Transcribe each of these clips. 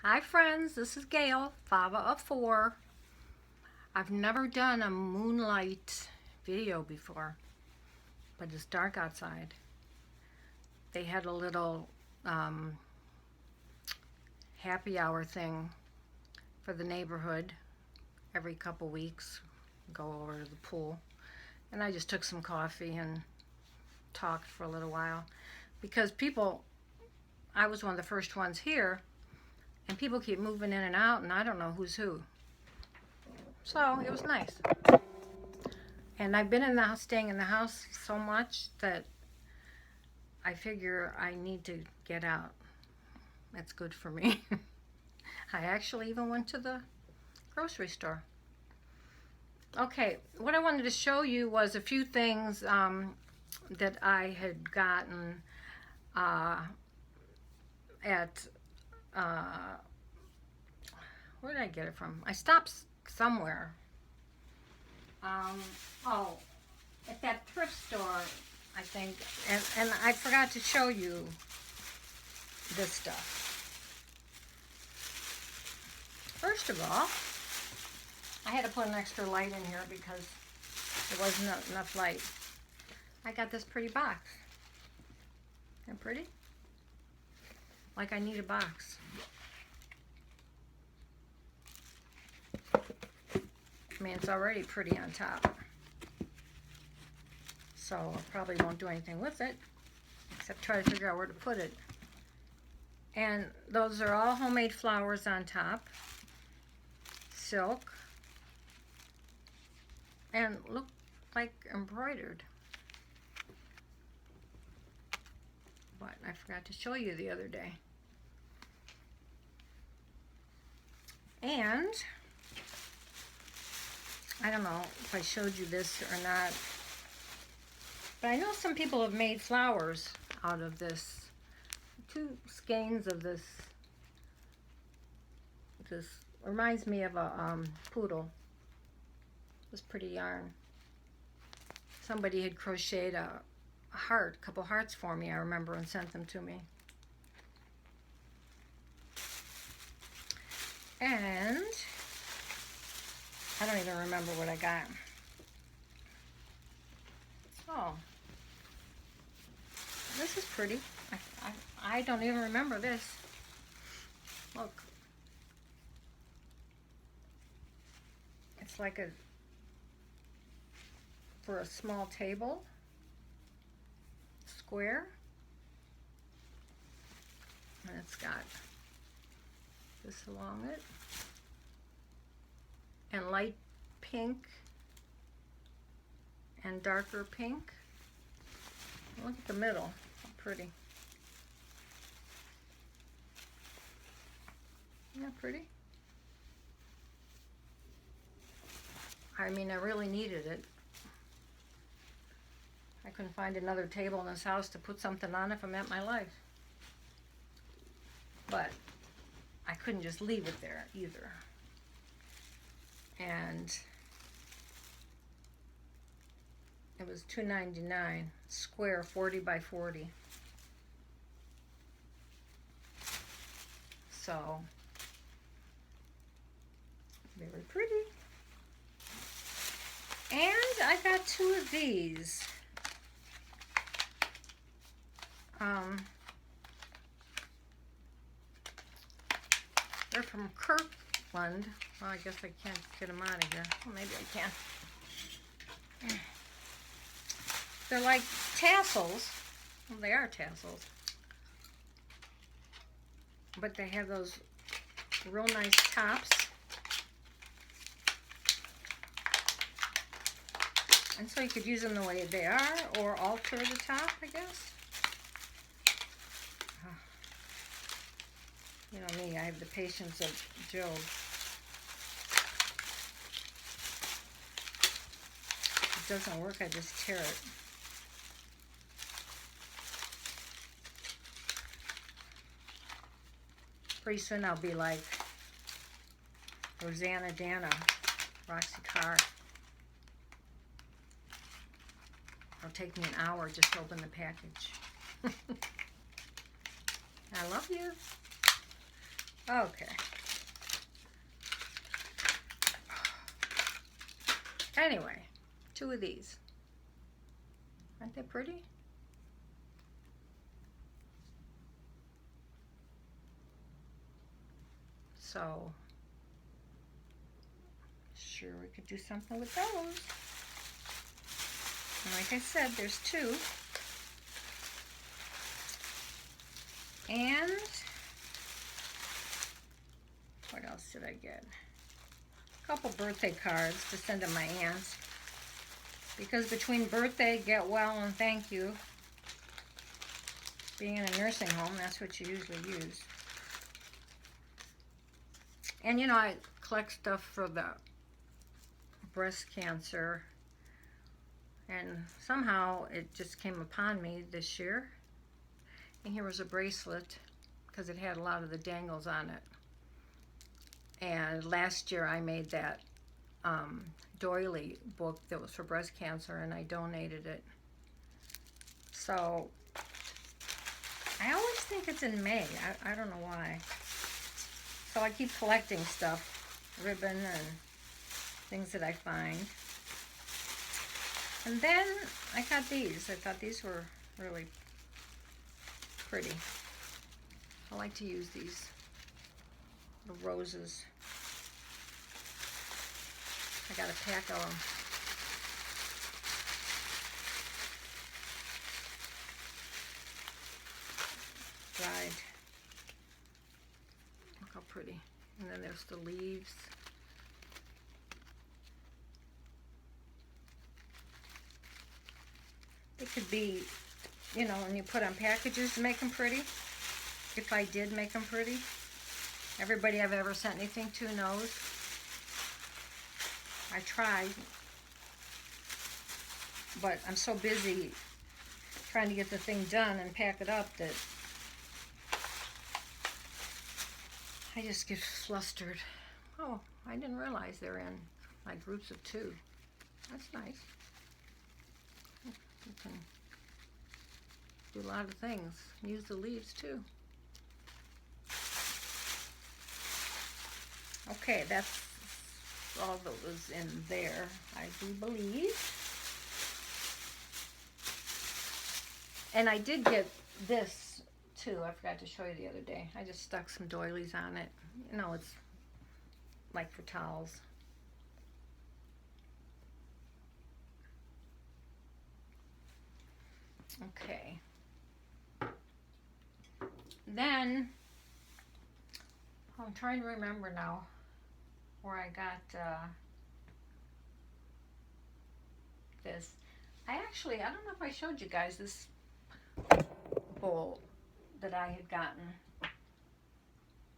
Hi friends, this is Gail, Fava of 4. I've never done a moonlight video before, but it's dark outside. They had a little happy hour thing for the neighborhood every couple weeks. Go over to the pool. And I just took some coffee and talked for a little while because I was one of the first ones here, and people keep moving in and out, and I don't know who's who. So it was nice. And I've been staying in the house so much that I figure I need to get out. That's good for me. I actually even went to the grocery store. Okay, what I wanted to show you was a few things that I had gotten at where did I get it from? I stopped somewhere. At that thrift store, I think, and I forgot to show you this stuff. First of all, I had to put an extra light in here because there wasn't enough light. I got this pretty box. Isn't it pretty? Like I need a box. I mean, it's already pretty on top. So I probably won't do anything with it, except try to figure out where to put it. And those are all homemade flowers on top. Silk. And look like embroidered. But I forgot to show you the other day. And I don't know if I showed you this or not, but I know some people have made flowers out of this. 2 skeins of this. This reminds me of a poodle. This pretty yarn. Somebody had crocheted a couple hearts for me, I remember, and sent them to me. And I don't even remember what I got. Oh, this is pretty. I don't even remember this. Look. It's like for a small table, square. And it's got this along it. And light pink and darker pink. Look at the middle, how pretty. Isn't that pretty? I mean, I really needed it. I couldn't find another table in this house to put something on if I meant my life. But I couldn't just leave it there either. And it was $2.99, square, 40 by 40. So, very pretty. And I got 2 of these. They're from Kirkland. Well, I guess I can't get them out of here. Well, maybe I can. They're like tassels. Well, they are tassels. But they have those real nice tops. And so you could use them the way they are, or alter the top, I guess. You know me, I have the patience of Job. If it doesn't work, I just tear it. Pretty soon I'll be like Rosanna Dana, Roxy Carr. It'll take me an hour just to open the package. I love you. Okay. Anyway, 2 of these. Aren't they pretty? So, sure we could do something with those. And like I said, there's 2. And what else did I get? A couple birthday cards to send to my aunt. Because between birthday, get well, and thank you, being in a nursing home, that's what you usually use. And you know, I collect stuff for the breast cancer. And somehow it just came upon me this year. And here was a bracelet because it had a lot of the dangles on it. And last year I made that doily book that was for breast cancer, and I donated it. So I always think it's in May. I don't know why. So I keep collecting stuff, ribbon and things that I find. And then I got these. I thought these were really pretty. I like to use these little roses. I got a pack of them. Dried. Look how pretty. And then there's the leaves. It could be, you know, when you put on packages to make them pretty. If I did make them pretty. Everybody I've ever sent anything to knows. I tried. But I'm so busy trying to get the thing done and pack it up that I just get flustered. Oh, I didn't realize they're in like groups of 2. That's nice. You can do a lot of things. Use the leaves too. Okay, that's all that was in there, I do believe. And I did get this too. I forgot to show you the other day. I just stuck some doilies on it. You know, it's like for towels. Okay. Then, I'm trying to remember now where I got this. I don't know if I showed you guys this bowl that I had gotten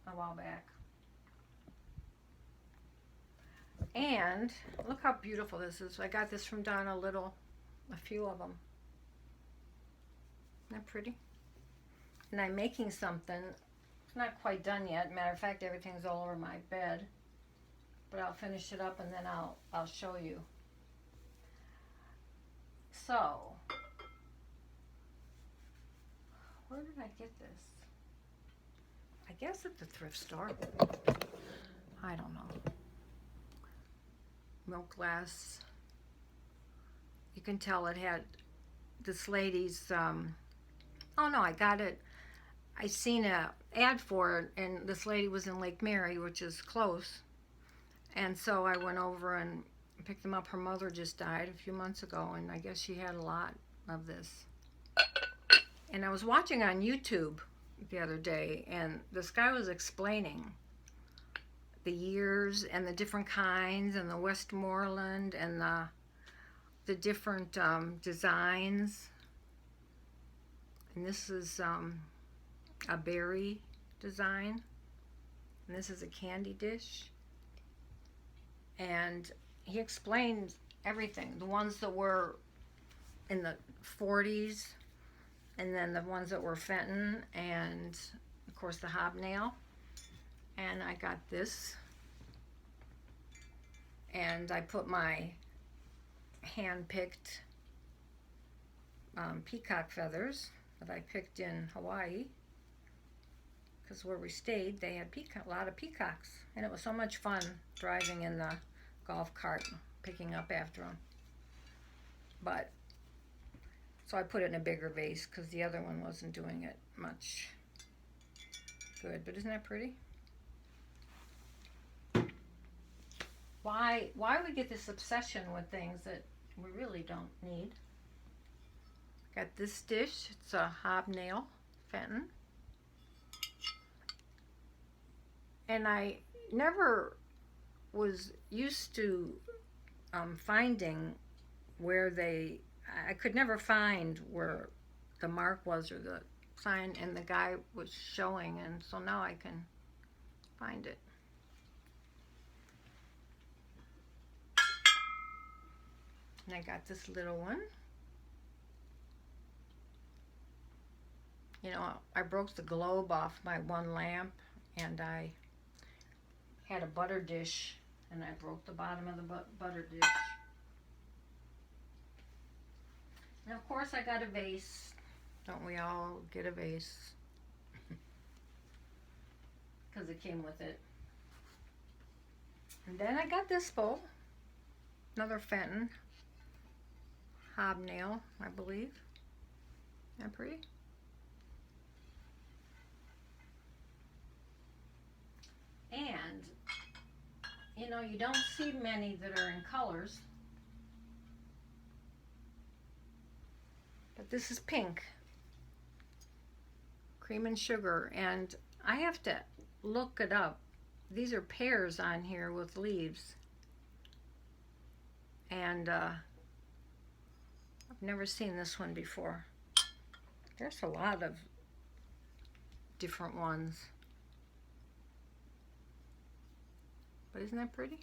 a while back. And look how beautiful this is. I got this from Donna Little, a few of them. Isn't that pretty? And I'm making something. It's not quite done yet. Matter of fact, everything's all over my bed. But I'll finish it up and then I'll show you. So, where did I get this? I guess at the thrift store. I don't know. Milk glass. You can tell it had this lady's, oh no, I got it. I seen a ad for it, and this lady was in Lake Mary, which is close. And so I went over and picked them up. Her mother just died a few months ago, and I guess she had a lot of this. And I was watching on YouTube the other day, and this guy was explaining the years and the different kinds and the Westmoreland and the different designs. And this is a berry design, and this is a candy dish. And he explained everything, the ones that were in the 40s, and then the ones that were Fenton, and of course the hobnail. And I got this, and I put my hand-picked peacock feathers that I picked in Hawaii, because where we stayed, they had a lot of peacocks. And it was so much fun driving in the golf cart, picking up after them. But, so I put it in a bigger vase because the other one wasn't doing it much good. But isn't that pretty? Why we get this obsession with things that we really don't need? Got this dish. It's a hobnail Fenton. And I never was used to finding where I could never find where the mark was or the sign, and the guy was showing, and so now I can find it. And I got this little one. You know, I broke the globe off my one lamp, and I had a butter dish, and I broke the bottom of the butter dish. And of course I got a vase. Don't we all get a vase? Because it came with it. And then I got this bowl. Another Fenton. Hobnail, I believe. Isn't that pretty? And, you know, you don't see many that are in colors. But this is pink. Cream and sugar. And I have to look it up. These are pears on here with leaves. And I've never seen this one before. There's a lot of different ones. But isn't that pretty?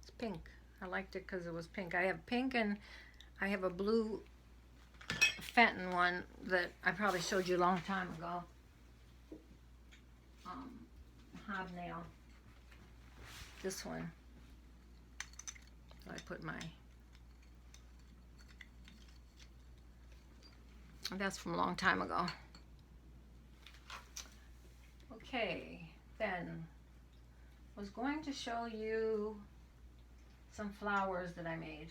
It's pink. I liked it because it was pink. I have pink, and I have a blue Fenton one that I probably showed you a long time ago. Hobnail. This one. I put my... That's from a long time ago. Okay, then was going to show you some flowers that I made.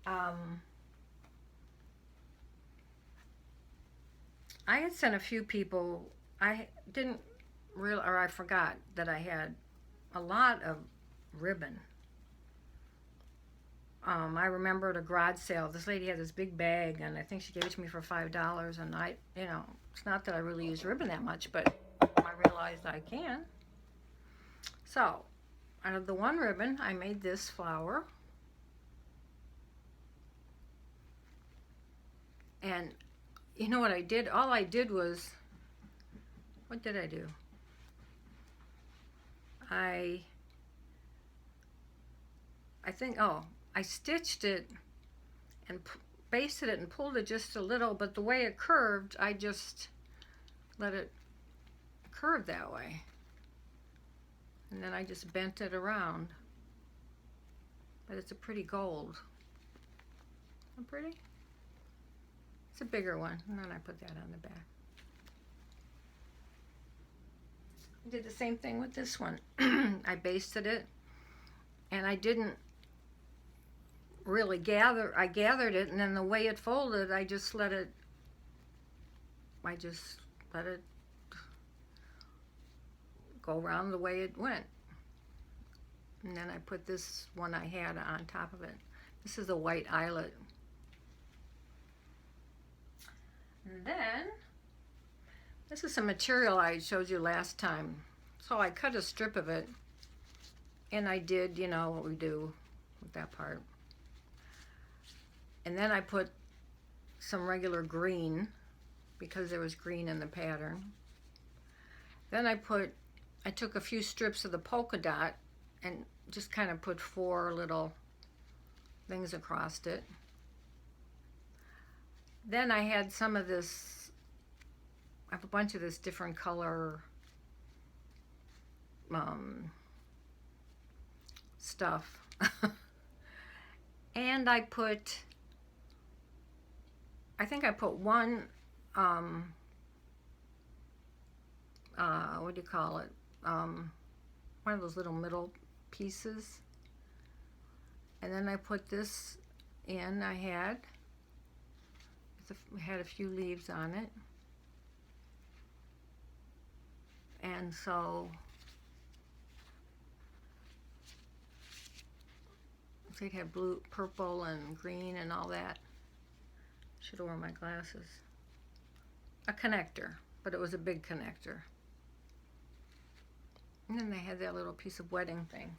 I had sent a few people. I didn't realize, or I forgot that I had a lot of ribbon. I remember at a garage sale, this lady had this big bag, and I think she gave it to me for $5, and I, you know, it's not that I really use ribbon that much, but I realized I can. So, out of the one ribbon, I made this flower. And you know what I did? All I did was, what did I do? I think, I stitched it and basted it and pulled it just a little, but the way it curved, I just let it curve that way. And then I just bent it around. But it's a pretty gold. Isn't it pretty? It's a bigger one, and then I put that on the back. I did the same thing with this one. I basted it, and I didn't really gather. I gathered it, and then the way it folded, I just let it go around the way it went. And then I put this one I had on top of it. This is a white eyelet. And then, this is some material I showed you last time. So I cut a strip of it, and I did, you know, what we do with that part. And then I put some regular green, because there was green in the pattern. Then I took a few strips of the polka dot and just kind of put 4 little things across it. Then I had some of this, I have a bunch of this different color stuff. And I think I put one what do you call it? One of those little middle pieces. And then I put this in. I had a few leaves on it. And so it had blue, purple, and green and all that. Should have worn my glasses. A connector, but it was a big connector. And then they had that little piece of wedding thing.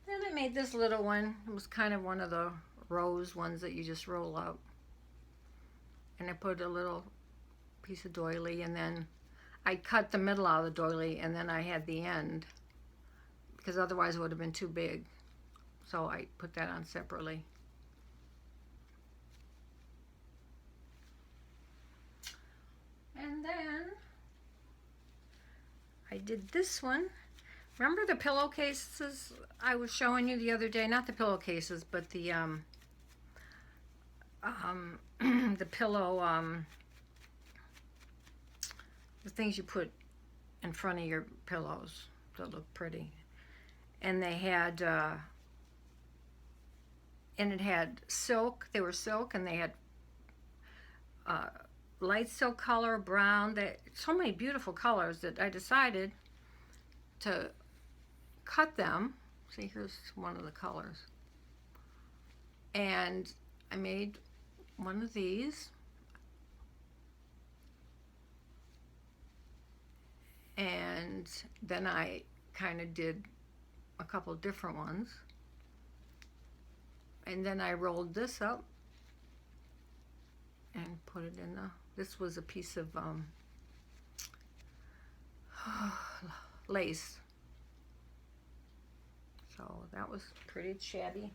Then I made this little one. It was kind of one of the rose ones that you just roll up. And I put a little piece of doily, and then I cut the middle out of the doily, and then I had the end, because otherwise it would have been too big. So I put that on separately. And then I did this one. Remember the pillowcases I was showing you the other day? Not the pillowcases, but the the pillow, the things you put in front of your pillows that look pretty. And they had, and it had silk. They were silk, and they had light silk color, brown. So many beautiful colors that I decided to cut them. See, here's one of the colors. And I made one of these. And then I kind of did a couple different ones. And then I rolled this up and put it in the, this was a piece of lace. So that was pretty shabby.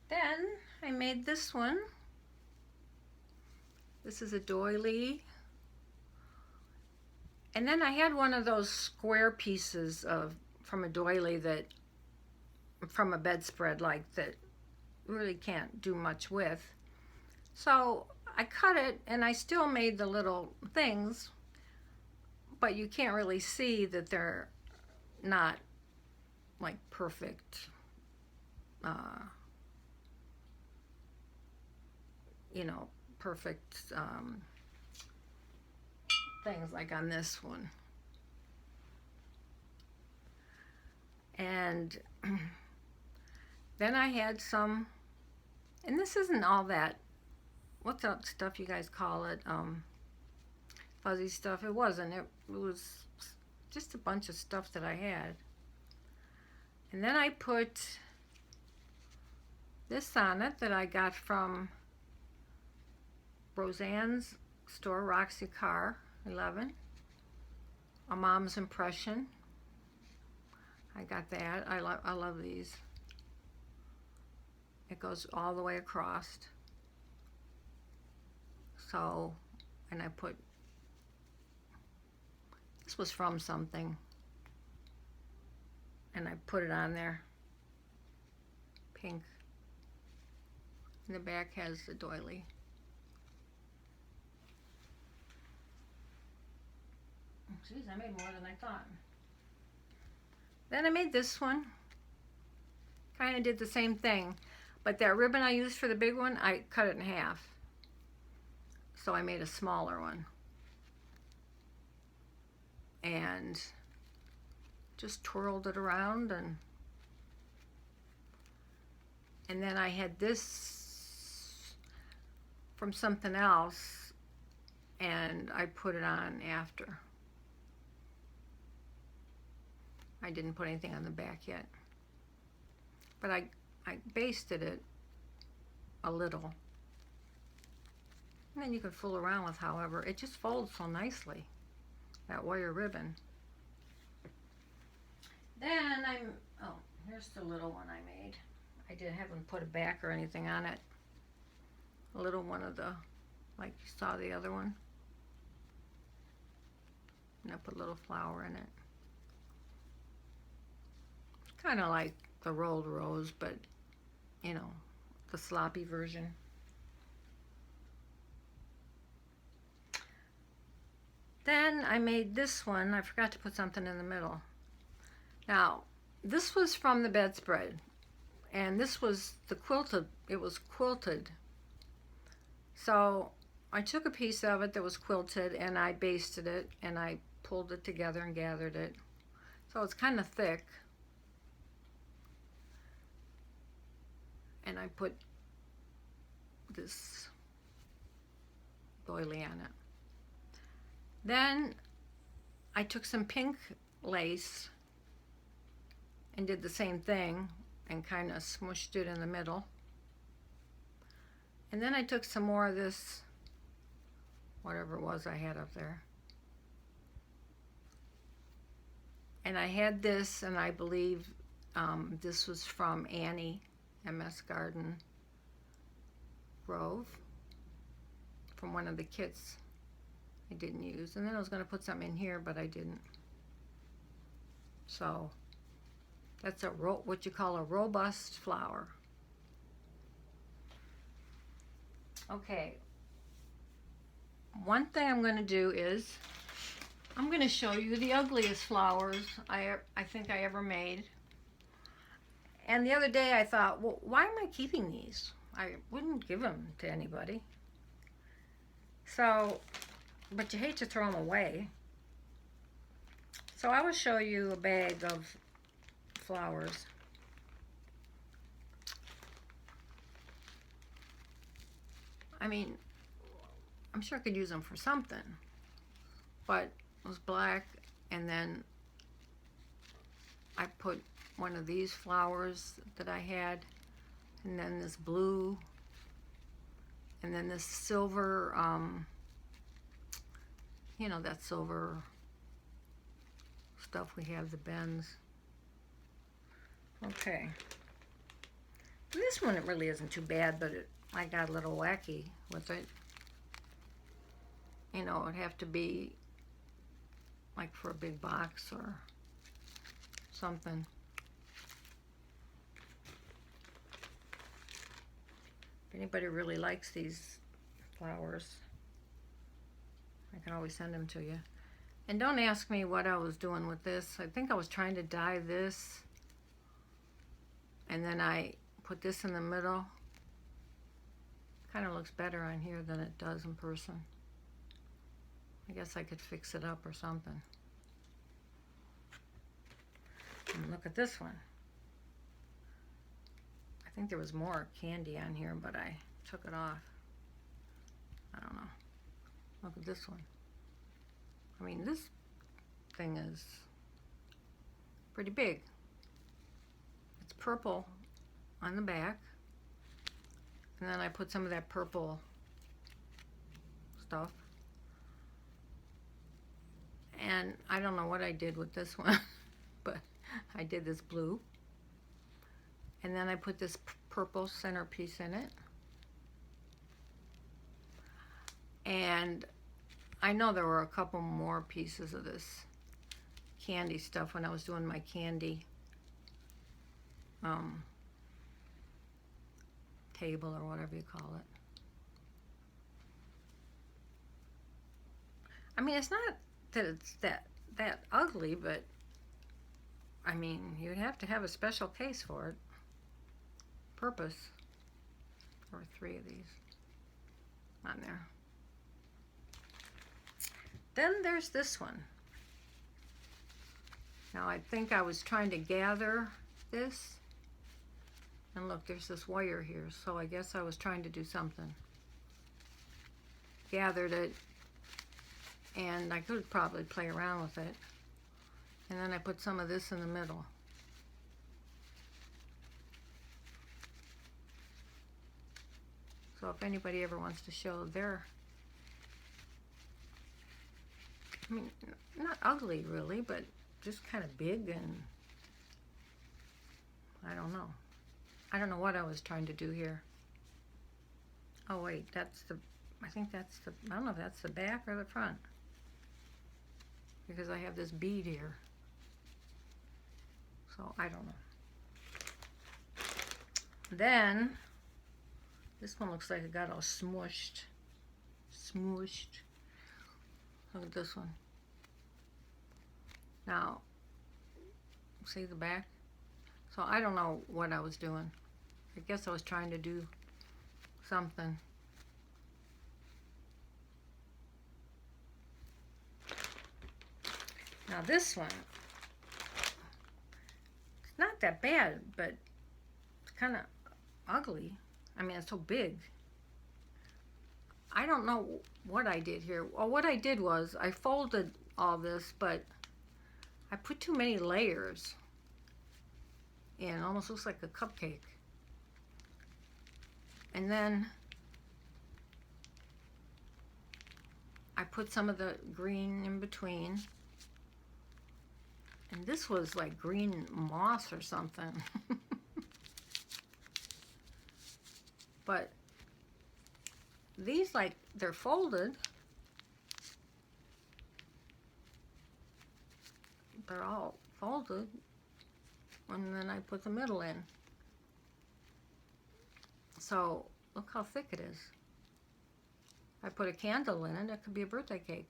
Then I made this one. This is a doily. And then I had one of those square pieces from a doily that, from a bedspread like that, really can't do much with. So I cut it, and I still made the little things, but you can't really see that they're not like perfect, you know, perfect things like on this one. And then I had some, and this isn't all that, what's that stuff you guys call it, fuzzy stuff. It wasn't. It was just a bunch of stuff that I had. And then I put this on it that I got from Roseanne's store, Roxy Carr 11, A Mom's Impression. I got that. I love these. It goes all the way across. So, and I put, this was from something, and I put it on there, pink. And the back has the doily. Geez, I made more than I thought. Then I made this one. Kind of did the same thing, but that ribbon I used for the big one, I cut it in half. So I made a smaller one. And just twirled it around, and then I had this from something else, and I put it on after. I didn't put anything on the back yet, but I basted it a little. And then you can fool around with however. It just folds so nicely, that wire ribbon. Then oh, here's the little one I made. I haven't put a back or anything on it. A little one of the, like you saw the other one. And I put a little flower in it. It's kind of like the rolled rose, but, you know, the sloppy version. Then I made this one. I forgot to put something in the middle. Now, this was from the bedspread, and this was the quilted, it was quilted. So I took a piece of it that was quilted and I basted it and I pulled it together and gathered it. So it's kind of thick. And I put this doily on it. Then I took some pink lace and did the same thing and kind of smushed it in the middle. And then I took some more of this, whatever it was I had up there. And I had this, and I believe this was from Annie, MS Garden Grove, from one of the kits I didn't use. And then I was going to put something in here, but I didn't. So that's what you call a robust flower. Okay, one thing I'm going to do is I'm going to show you the ugliest flowers I think I ever made. And the other day I thought, well, why am I keeping these? I wouldn't give them to anybody. So, but you hate to throw them away. So I will show you a bag of flowers. I mean, I'm sure I could use them for something, but it was black, and then I put one of these flowers that I had, and then this blue, and then this silver, you know, that silver stuff we have, the bends. Okay. This one, it really isn't too bad, but I got a little wacky with it. You know, it'd have to be like for a big box or something. If anybody really likes these flowers, I can always send them to you. And don't ask me what I was doing with this. I think I was trying to dye this, and then I put this in the middle. Kind of looks better on here than it does in person. I guess I could fix it up or something. And look at this one. I think there was more candy on here, but I took it off. I don't know. Look at this one. I mean, this thing is pretty big. It's purple on the back. And then I put some of that purple stuff. And I don't know what I did with this one, but I did this blue. And then I put this purple centerpiece in it. And I know there were a couple more pieces of this candy stuff when I was doing my candy table or whatever you call it. I mean, it's not that it's that ugly, but I mean, you'd have to have a special case for it. Purpose. There were 3 of these on there. Then there's this one. Now I think I was trying to gather this. And look, there's this wire here, so I guess I was trying to do something. Gathered it, and I could probably play around with it. And then I put some of this in the middle. So if anybody ever wants to show their, I mean, not ugly really, but just kind of big, and I don't know. I don't know what I was trying to do here. Oh wait, that's the, I think that's the, I don't know if that's the back or the front. Because I have this bead here. So I don't know. Then, this one looks like it got all smushed. Look at this one. Now, see the back? So I don't know what I was doing. I guess I was trying to do something. Now this one, it's not that bad, but it's kind of ugly. I mean, it's so big. I don't know what I did here. Well, what I did was I folded all this, but I put too many layers in. It almost looks like a cupcake. And then I put some of the green in between. And this was like green moss or something. But these, like, they're folded. They're all folded. And then I put the middle in. So look how thick it is. I put a candle in it. It could be a birthday cake.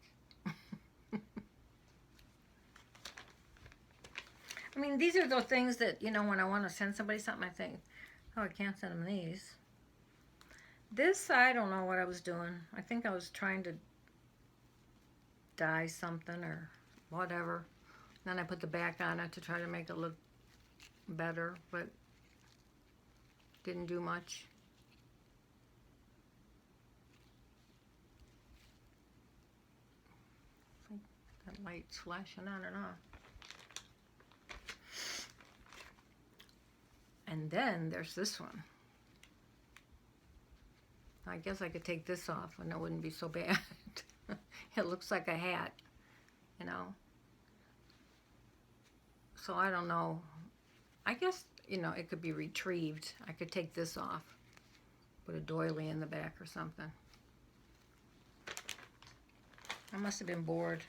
I mean, these are the things that, you know, when I want to send somebody something, I think, oh, I can't send them these. This, I don't know what I was doing. I think I was trying to dye something or whatever. Then I put the back on it to try to make it look better, but didn't do much. I think that light's flashing on and off. And then there's this one. I guess I could take this off and it wouldn't be so bad. It looks like a hat, you know. So I don't know. I guess, you know, it could be retrieved. I could take this off, put a doily in the back or something. I must have been bored.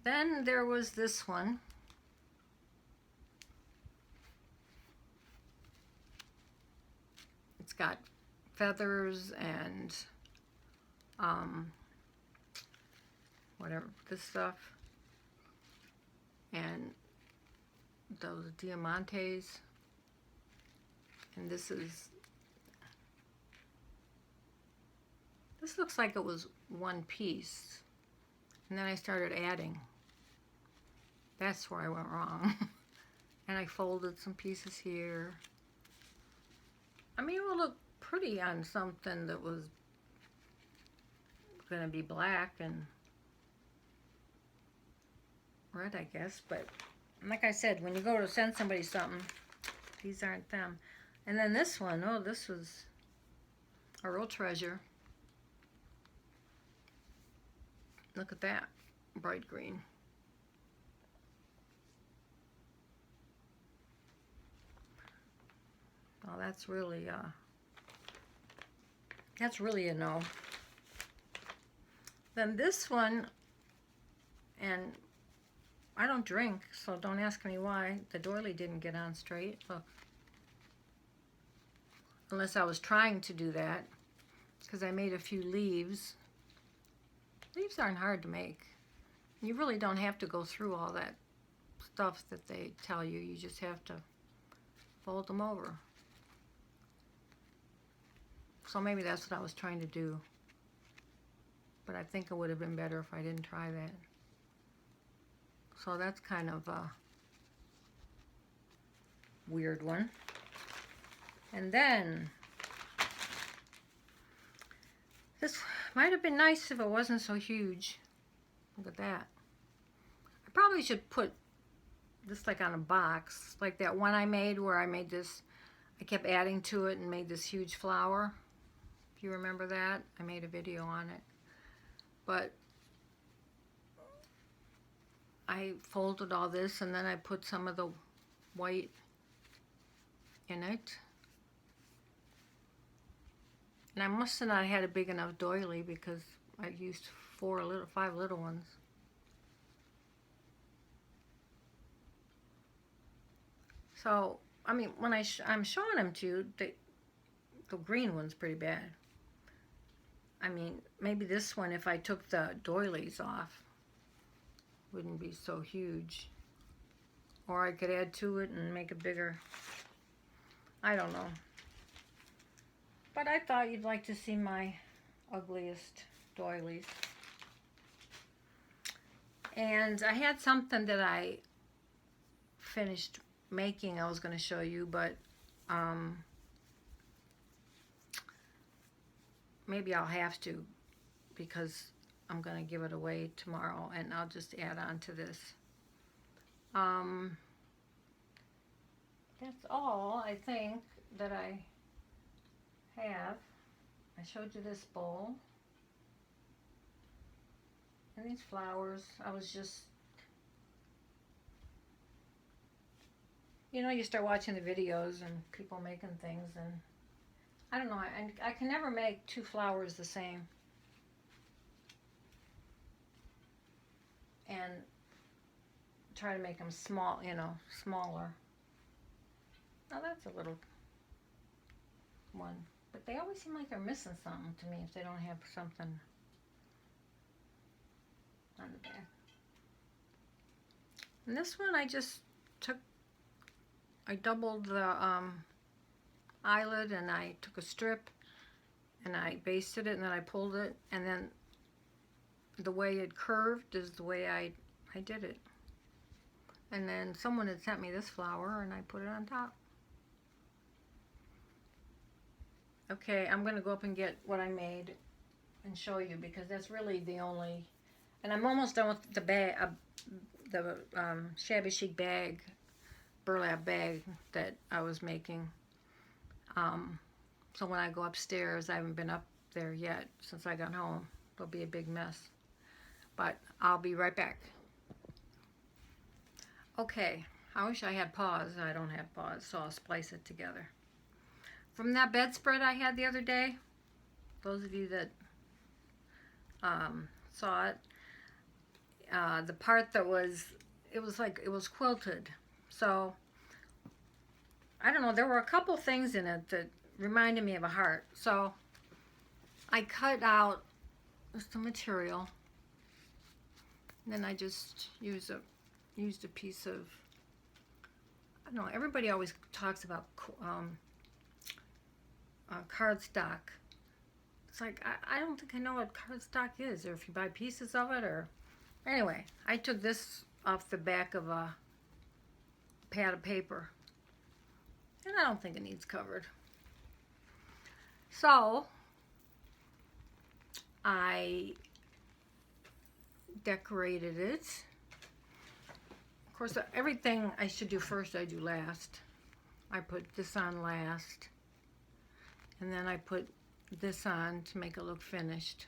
Then there was this one. It's got feathers and whatever, this stuff, and those diamantes, and this looks like it was one piece, and then I started adding. That's where I went wrong. And I folded some pieces here. I mean, it would look pretty on something that was going to be black and red, I guess. But like I said, when you go to send somebody something, these aren't them. And then this one, oh, this was a real treasure. Look at that, bright green. Oh, that's really a no. Then this one, and I don't drink, so don't ask me why. The doily didn't get on straight. Look. Unless I was trying to do that, because I made a few leaves. Leaves aren't hard to make. You really don't have to go through all that stuff that they tell you. You just have to fold them over. So maybe that's what I was trying to do. But I think it would have been better if I didn't try that. So that's kind of a weird one. And then, this might have been nice if it wasn't so huge. Look at that. I probably should put this like on a box, like that one I made where I made this, I kept adding to it and made this huge flower. If you remember that, I made a video on it. But I folded all this and then I put some of the white in it. And I must have not had a big enough doily because I used 5 little ones. So, I mean, when I'm showing them to you, the green one's pretty bad. I mean, maybe this one, if I took the doilies off, wouldn't be so huge. Or I could add to it and make it bigger. I don't know. But I thought you'd like to see my ugliest doilies. And I had something that I finished making I was going to show you, but maybe I'll have to, because I'm going to give it away tomorrow, and I'll just add on to this. That's all, I think, that I have. I showed you this bowl. And these flowers, I was just, you know, you start watching the videos and people making things, and I don't know, I can never make two flowers the same. And try to make them small, you know, smaller. Now that's a little one. But they always seem like they're missing something to me if they don't have something on the back. And this one I just I doubled the eyelid, and I took a strip and I basted it, and then I pulled it, and then the way it curved is the way I did it. And then someone had sent me this flower, and I put it on top. Okay, I'm going to go up and get what I made and show you, because that's really the only, and I'm almost done with the bag, the shabby chic bag, burlap bag that I was making. So when I go upstairs, I haven't been up there yet since I got home. It'll be a big mess. But I'll be right back. Okay, I wish I had paws. I don't have paws, so I'll splice it together. From that bedspread I had the other day, those of you that saw it, the part that was, it was quilted. So, I don't know, there were a couple things in it that reminded me of a heart. So, I cut out just the material, and then I just used a piece of, I don't know, everybody always talks about cardstock. It's like, I don't think I know what cardstock is, or if you buy pieces of it, or... Anyway, I took this off the back of a pad of paper, and I don't think it needs covered. So, I decorated it. Of course, everything I should do first, I do last. I put this on last, and then I put this on to make it look finished.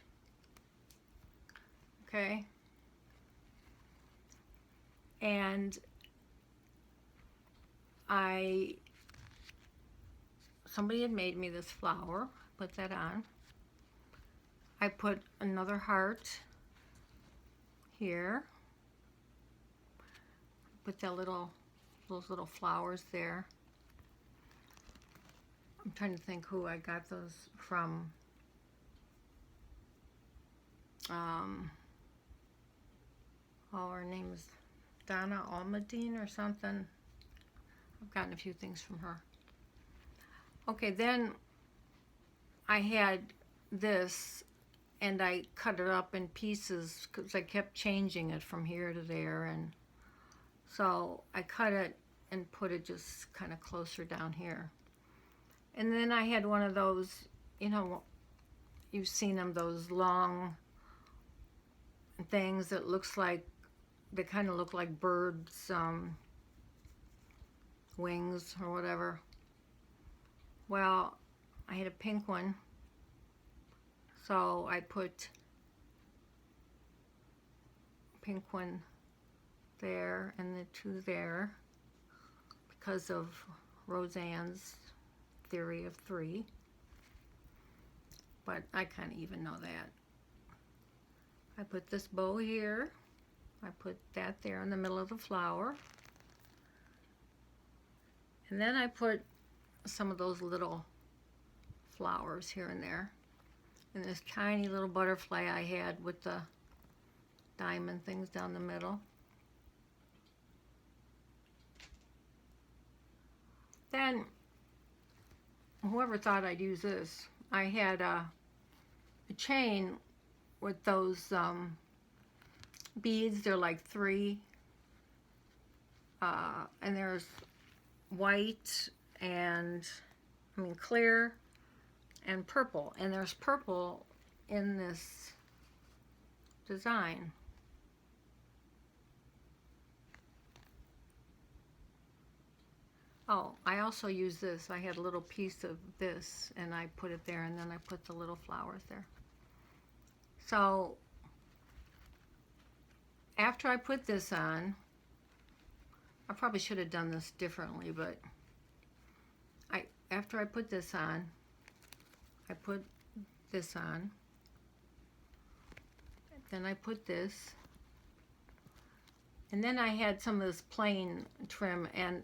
Okay? And somebody had made me this flower, put that on. I put another heart here. Put those little flowers there. I'm trying to think who I got those from. Her name is Donna Almadine or something. I've gotten a few things from her. Okay, then I had this, and I cut it up in pieces because I kept changing it from here to there, and so I cut it and put it just kind of closer down here. And then I had one of those, you know, you've seen them, those long things that looks like, they kind of look like birds' wings or whatever. Well, I had a pink one, so I put a pink one there and the two there because of Roseanne's theory of 3. But I kind of even know that. I put this bow here. I put that there in the middle of the flower. And then I put some of those little flowers here and there. And this tiny little butterfly I had with the diamond things down the middle. Then, whoever thought I'd use this, I had a chain with those beads. They're like 3. And there's white and, clear and purple. And there's purple in this design. Oh, I also use this. I had a little piece of this and I put it there, and then I put the little flowers there. So after I put this on, I probably should have done this differently, but after I put this on, I put this on, then I put this, and then I had some of this plain trim, and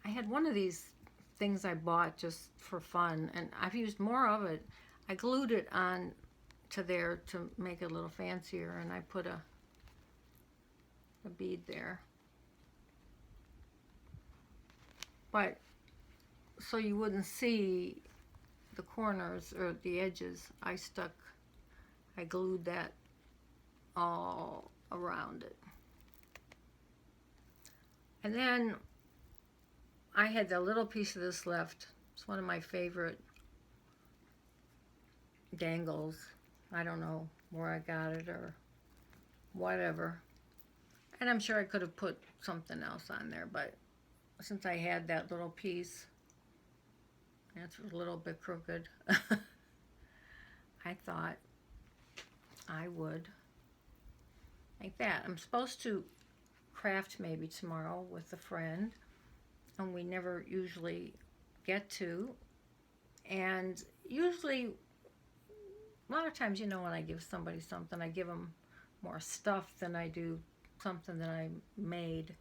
I had one of these things I bought just for fun, and I've used more of it. I glued it on to there to make it a little fancier, and I put a bead there. But so you wouldn't see the corners or the edges, I glued that all around it. And then I had a little piece of this left. It's one of my favorite dangles. I don't know where I got it or whatever. And I'm sure I could have put something else on there, but since I had that little piece, it's a little bit crooked, I thought I would like that. I'm supposed to craft maybe tomorrow with a friend, and we never usually get to. And usually, a lot of times, when I give somebody something, I give them more stuff than I do something that I made.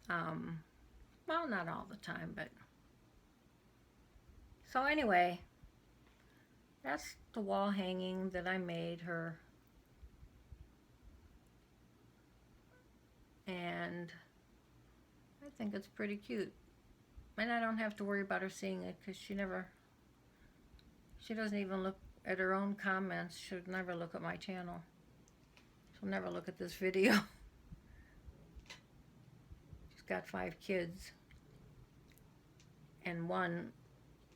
Well, not all the time, but so anyway, that's the wall hanging that I made her, and I think it's pretty cute, and I don't have to worry about her seeing it, because she doesn't even look at her own comments. She'll never look at my channel. She'll never look at this video. She's got 5 kids, and one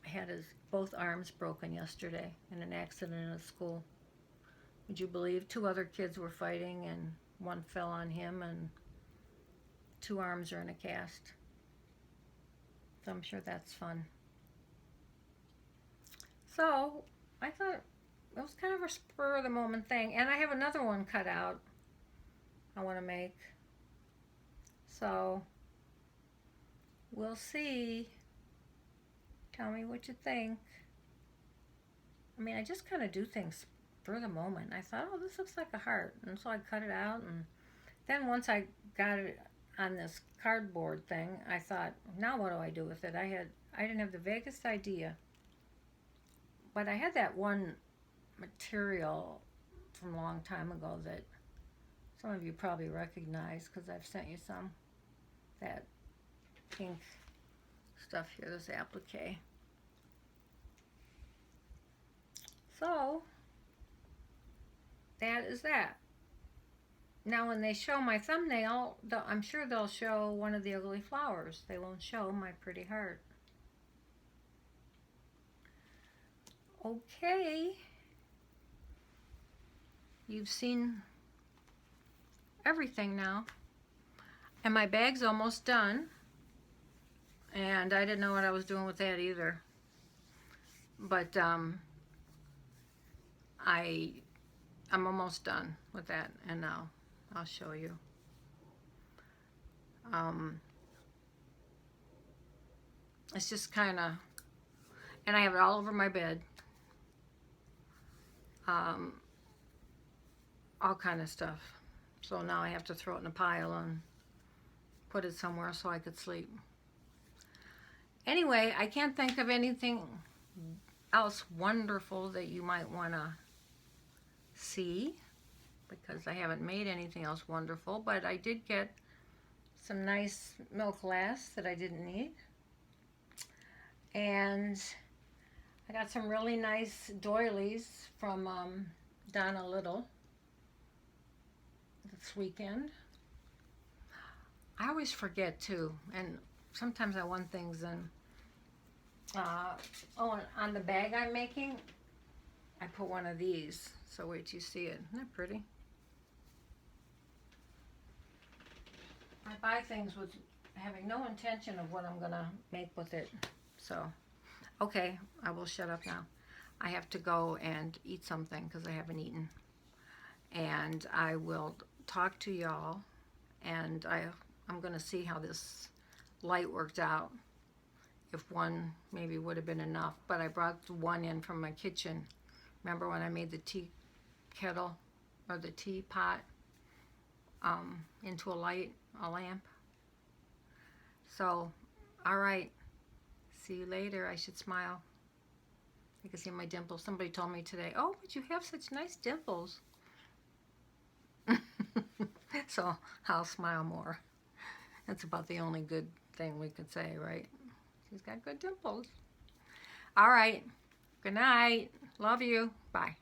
had his both arms broken yesterday in an accident in a school. Would you believe 2 other kids were fighting, and one fell on him, and 2 arms are in a cast. So I'm sure that's fun. So I thought it was kind of a spur of the moment thing, and I have another one cut out I want to make. So we'll see. Tell me what you think. I just kind of do things for the moment. I thought, oh, this looks like a heart, and so I cut it out, and then once I got it on this cardboard thing, I thought, now what do I do with it? I didn't have the vaguest idea, but I had that one material from a long time ago that some of you probably recognize, because I've sent you some, that pink stuff here, this applique. So that is that. Now when they show my thumbnail, I'm sure they'll show one of the ugly flowers. They won't show my pretty heart. Okay. You've seen everything now. And my bag's almost done. And I didn't know what I was doing with that either. But I'm almost done with that, and now I'll show you. It's just kind of, and I have it all over my bed. All kind of stuff. So now I have to throw it in a pile and put it somewhere so I could sleep. Anyway, I can't think of anything else wonderful that you might want to see, because I haven't made anything else wonderful, but I did get some nice milk glass that I didn't need. And I got some really nice doilies from Donna Little this weekend. I always forget too, and sometimes I want things and oh, and on the bag I'm making, I put one of these. So wait till you see it. Isn't that pretty? I buy things with having no intention of what I'm gonna make with it. So, okay, I will shut up now. I have to go and eat something because I haven't eaten. And I will talk to y'all, and I'm gonna see how this light worked out. If one maybe would have been enough, but I brought the one in from my kitchen. Remember when I made the tea kettle or the teapot into a lamp? So, all right. See you later. I should smile. You can see my dimples. Somebody told me today, oh, but you have such nice dimples. So I'll smile more. That's about the only good thing we could say, right? She's got good dimples. All right. Good night. Love you. Bye.